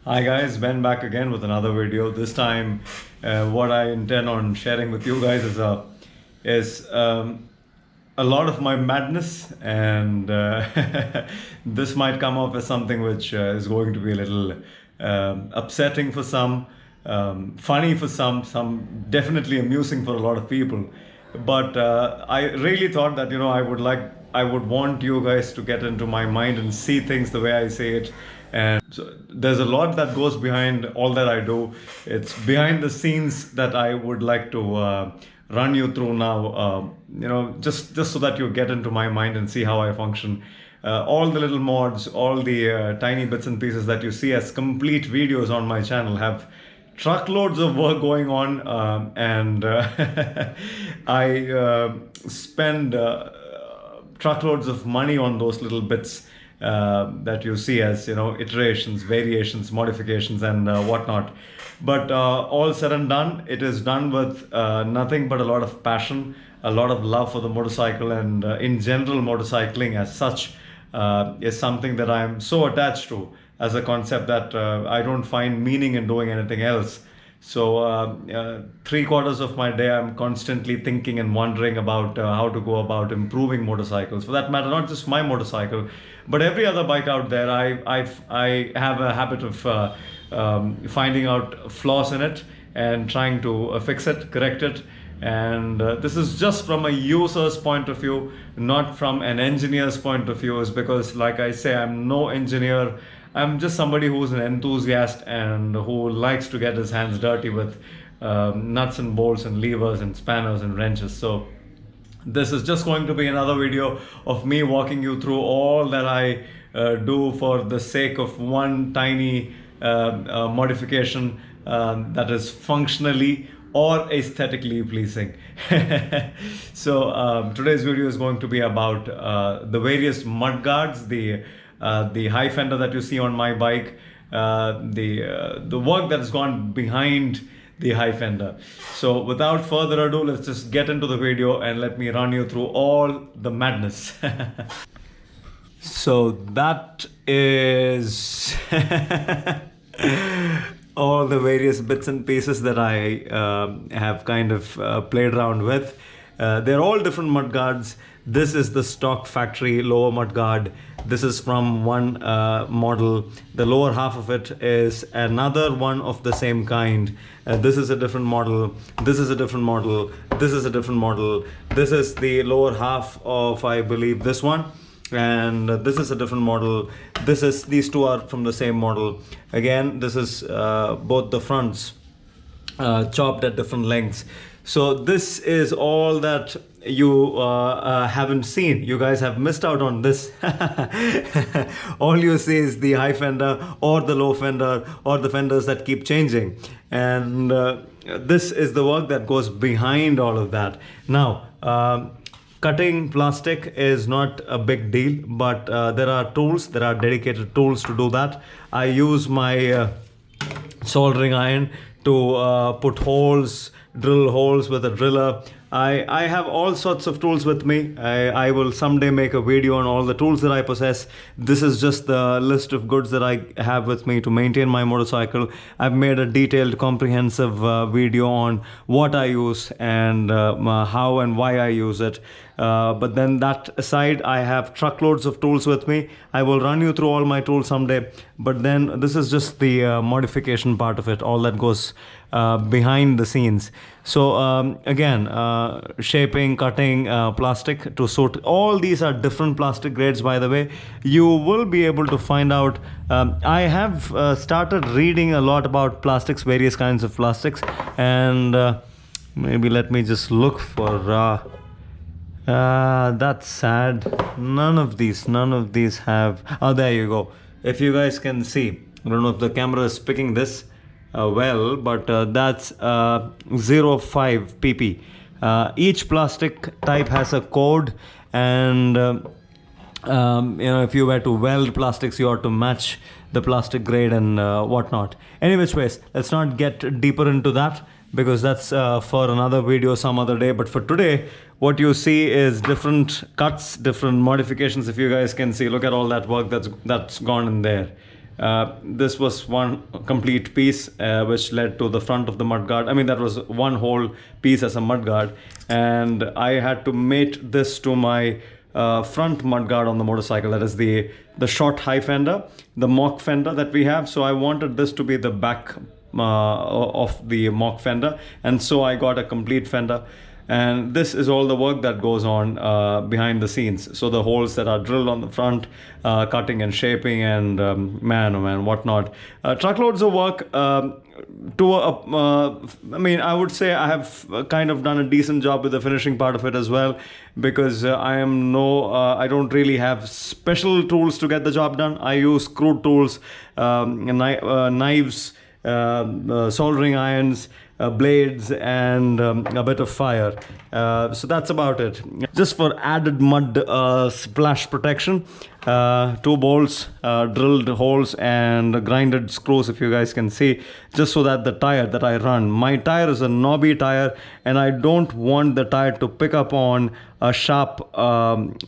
Hi guys, Ben back again with another video. This time, what I intend on sharing with you guys is a lot of my madness, and this might come off as something which is going to be a little upsetting for some, funny for some definitely amusing for a lot of people. But I really thought that I would want you guys to get into my mind and see things the way I say it. And so there's a lot that goes behind all that I do. It's behind the scenes that I would like to run you through now. Just so that you get into my mind and see how I function. All the little mods, all the tiny bits and pieces that you see as complete videos on my channel have truckloads of work going on, and I spend truckloads of money on those little bits that you see as iterations, variations, modifications, and whatnot. But all said and done, it is done with nothing but a lot of passion, a lot of love for the motorcycle, and in general motorcycling as such is something that I am so attached to as a concept that I don't find meaning in doing anything else. So 3/4 of my day I'm constantly thinking and wondering about how to go about improving motorcycles. For that matter, not just my motorcycle, but every other bike out there. I have a habit of finding out flaws in it and trying to fix it, correct it. And this is just from a user's point of view, not from an engineer's point of view, is because, like I say, I'm no engineer. I'm just somebody who's an enthusiast and who likes to get his hands dirty with nuts and bolts and levers and spanners and wrenches. So this is just going to be another video of me walking you through all that I do for the sake of one tiny modification that is functionally or aesthetically pleasing. So today's video is going to be about the various mudguards, the high fender that you see on my bike, the work that has gone behind the high fender. So without further ado, let's just get into the video and let me run you through all the madness. So that is all the various bits and pieces that I have kind of played around with. They're all different mudguards. This is the stock factory lower mudguard. This is from one model. The lower half of it is another one of the same kind. This is a different model. This is a different model. This is a different model. This is the lower half of, I believe, this one. And this is a different model. These two are from the same model. Again, this is both the fronts chopped at different lengths. So this is all that you haven't seen. You guys have missed out on this. All you see is the high fender or the low fender or the fenders that keep changing. And this is the work that goes behind all of that. Now, cutting plastic is not a big deal, but there are tools, there are dedicated tools to do that. I use my soldering iron to put holes, drill holes with a driller. I have all sorts of tools with me. I will someday make a video on all the tools that I possess. This is just the list of goods that I have with me to maintain my motorcycle. I've made a detailed, comprehensive video on what I use and how and why I use it. But then that aside, I have truckloads of tools with me. I will run you through all my tools someday. But then this is just the modification part of it, all that goes behind the scenes. So again, shaping, cutting plastic to suit. All these are different plastic grades, by the way. You will be able to find out. I have started reading a lot about plastics, various kinds of plastics, and maybe let me just look for. That's sad. None of these have. Oh, there you go. If you guys can see, I don't know if the camera is picking this well, but that's 0.5 pp. Each plastic type has a code, and if you were to weld plastics, you ought to match the plastic grade and whatnot. Any which ways, let's not get deeper into that, because that's for another video some other day. But for today, what you see is different cuts, different modifications. If you guys can see, look at all that work that's gone in there. This was one complete piece which led to the front of the mudguard. I mean, that was one whole piece as a mudguard, and I had to mate this to my front mudguard on the motorcycle. That is the short high fender, the mock fender that we have. So I wanted this to be the back of the mock fender, and so I got a complete fender. And this is all the work that goes on behind the scenes. So the holes that are drilled on the front, cutting and shaping, and man, oh man, whatnot. Truckloads of work. I mean, I would say I have kind of done a decent job with the finishing part of it as well, because I don't really have special tools to get the job done. I use crude tools, knives, soldering irons, blades, and a bit of fire. So that's about it. Just for added mud splash protection, 2 bolts, drilled holes, and grinded screws, if you guys can see, just so that the tire that I run, my tire is a knobby tire, and I don't want the tire to pick up on a sharp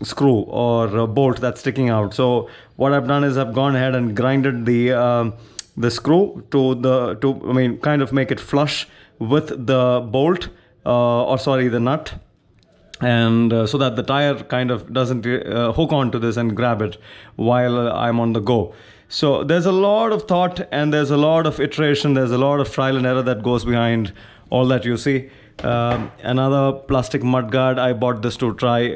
screw or a bolt that's sticking out. So what I've done is I've gone ahead and grinded the screw to kind of make it flush with the bolt, the nut, and so that the tire kind of doesn't hook onto this and grab it while I'm on the go. So there's a lot of thought, and there's a lot of iteration, there's a lot of trial and error that goes behind all that you see. Another plastic mudguard, I bought this to try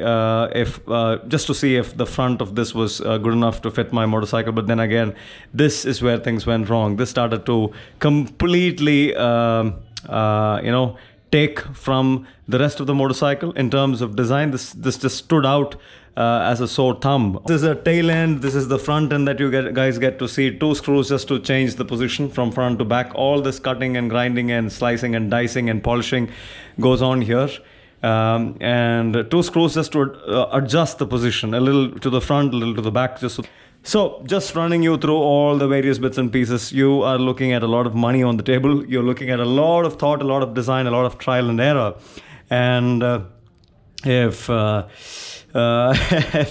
just to see if the front of this was good enough to fit my motorcycle. But then again, this is where things went wrong. This started to completely take from the rest of the motorcycle in terms of design. This just stood out as a sore thumb. This is a tail end, this is the front end that you guys get to see. 2 screws just to change the position from front to back. All this cutting and grinding and slicing and dicing and polishing goes on here. And 2 screws just to adjust the position, a little to the front, a little to the back. So just running you through all the various bits and pieces, you are looking at a lot of money on the table. You're looking at a lot of thought, a lot of design, a lot of trial and error. And if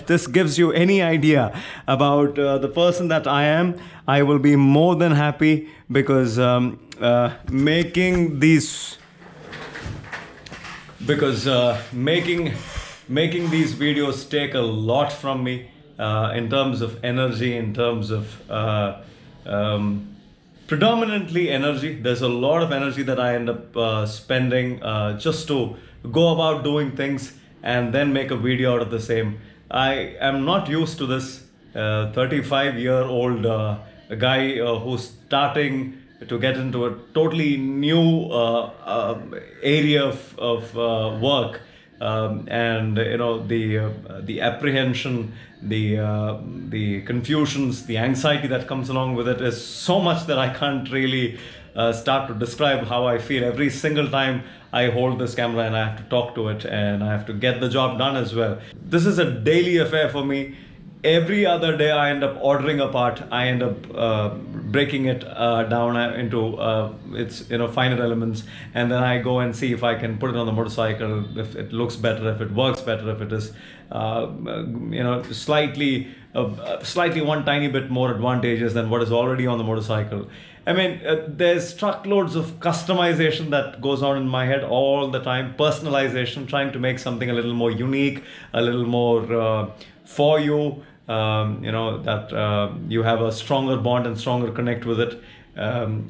this gives you any idea about the person that I am, I will be more than happy, because making these videos take a lot from me. In terms of energy, in terms of predominantly energy. There's a lot of energy that I end up spending just to go about doing things and then make a video out of the same. I am not used to this. 35-year-old guy who's starting to get into a totally new area of work. And the apprehension, the confusions, the anxiety that comes along with it is so much that I can't really start to describe how I feel every single time I hold this camera and I have to talk to it and I have to get the job done as well. This is a daily affair for me. Every other day I end up ordering a part. I end up breaking it down into its finer elements, and then I go and see if I can put it on the motorcycle, if it looks better, if it works better, if it is slightly one tiny bit more advantageous than what is already on the motorcycle. I mean, there's truckloads of customization that goes on in my head all the time. Personalization, trying to make something a little more unique, a little more for you, that you have a stronger bond and stronger connect with it.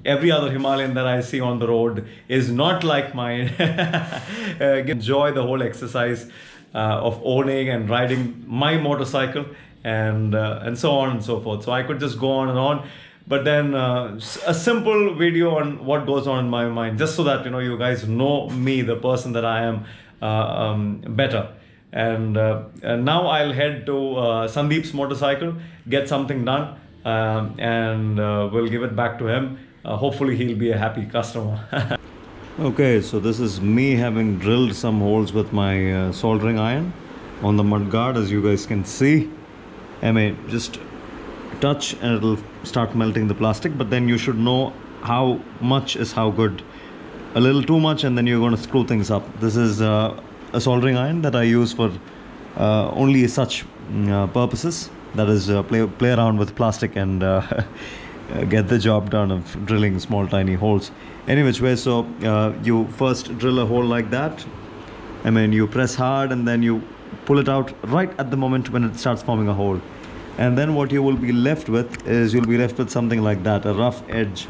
Every other Himalayan that I see on the road is not like mine. Enjoy the whole exercise of owning and riding my motorcycle, and so on and so forth. So I could just go on and on, but then a simple video on what goes on in my mind, just so that you guys know me, the person that I am, better. And now I'll head to Sandeep's motorcycle, get something done, and we'll give it back to him. Hopefully he'll be a happy customer. Okay, so this is me having drilled some holes with my soldering iron on the mudguard, as you guys can see. I mean, just touch and it'll start melting the plastic, but then you should know how much is how good. A little too much and then you're going to screw things up. This is a soldering iron that I use for only such purposes. that is play around with plastic and get the job done of drilling small tiny holes. Any which way, so you first drill a hole like that. I mean, you press hard and then you pull it out right at the moment when it starts forming a hole. And then what you will be left with is you'll be left with something like that, a rough edge.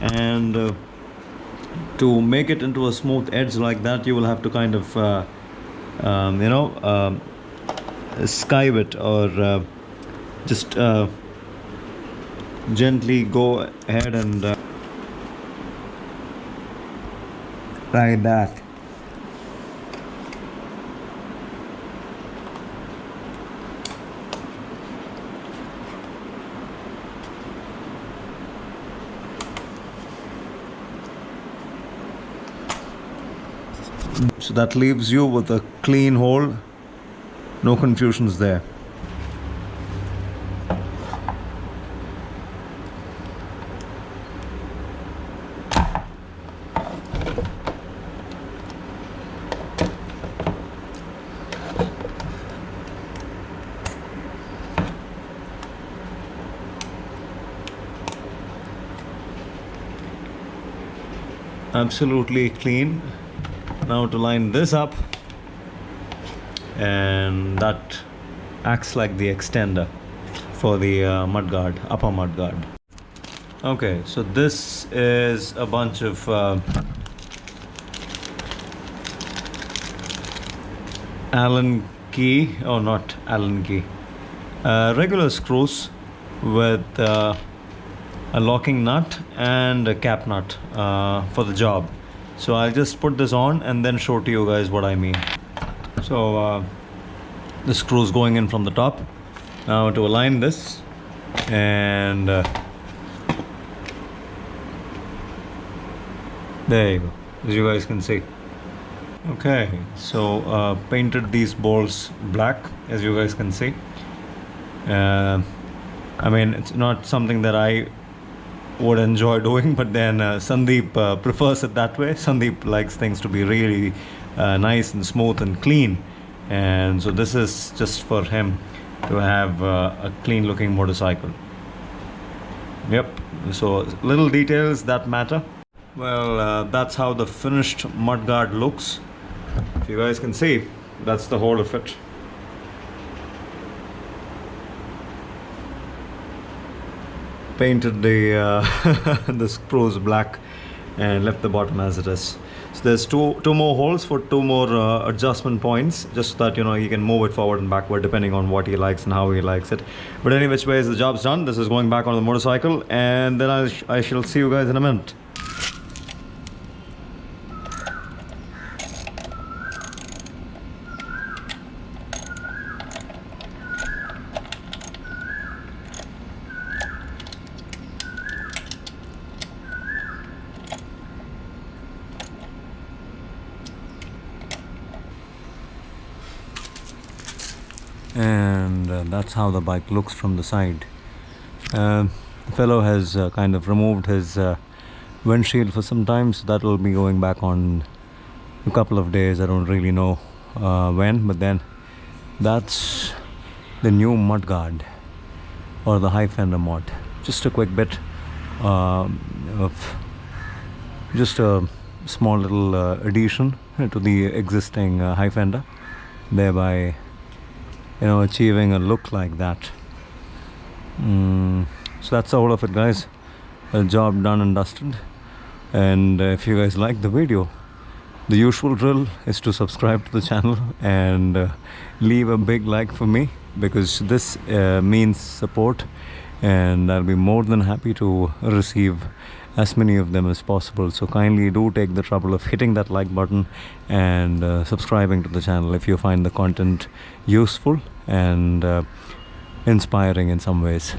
And to make it into a smooth edge like that, you will have to kind of skive it, or just gently go ahead and like that. So that leaves you with a clean hole, no confusions there. Absolutely clean. Now to line this up, and that acts like the extender for the mudguard, upper mudguard. Okay, so this is a bunch of Allen key, oh not Allen key, regular screws with a locking nut and a cap nut for the job. So I'll just put this on and then show to you guys what I mean. So the screws going in from the top. Now to align this, and there you go, as you guys can see. Okay, so painted these bolts black, as you guys can see. I mean, it's not something that I would enjoy doing, but then Sandeep prefers it that way. Sandeep likes things to be really nice and smooth and clean, and so this is just for him to have a clean looking motorcycle. Yep, so little details that matter. Well, that's how the finished mudguard looks. If you guys can see, that's the whole of it. Painted the the screws black and left the bottom as it is. So there's two more holes for two more adjustment points, just so that he can move it forward and backward depending on what he likes and how he likes it. But any which ways, the job's done. This is going back on the motorcycle, and then I shall see you guys in a minute. And that's how the bike looks from the side. The fellow has kind of removed his windshield for some time, so that will be going back on a couple of days. I don't really know when, but then that's the new mudguard, or the high fender mod. Just a quick bit of just a small little addition to the existing high fender, thereby achieving a look like that. So that's all of it, guys. A job done and dusted. And if you guys like the video, the usual drill is to subscribe to the channel and leave a big like for me, because this means support, and I'll be more than happy to receive as many of them as possible. So kindly do take the trouble of hitting that like button and subscribing to the channel if you find the content useful and inspiring in some ways.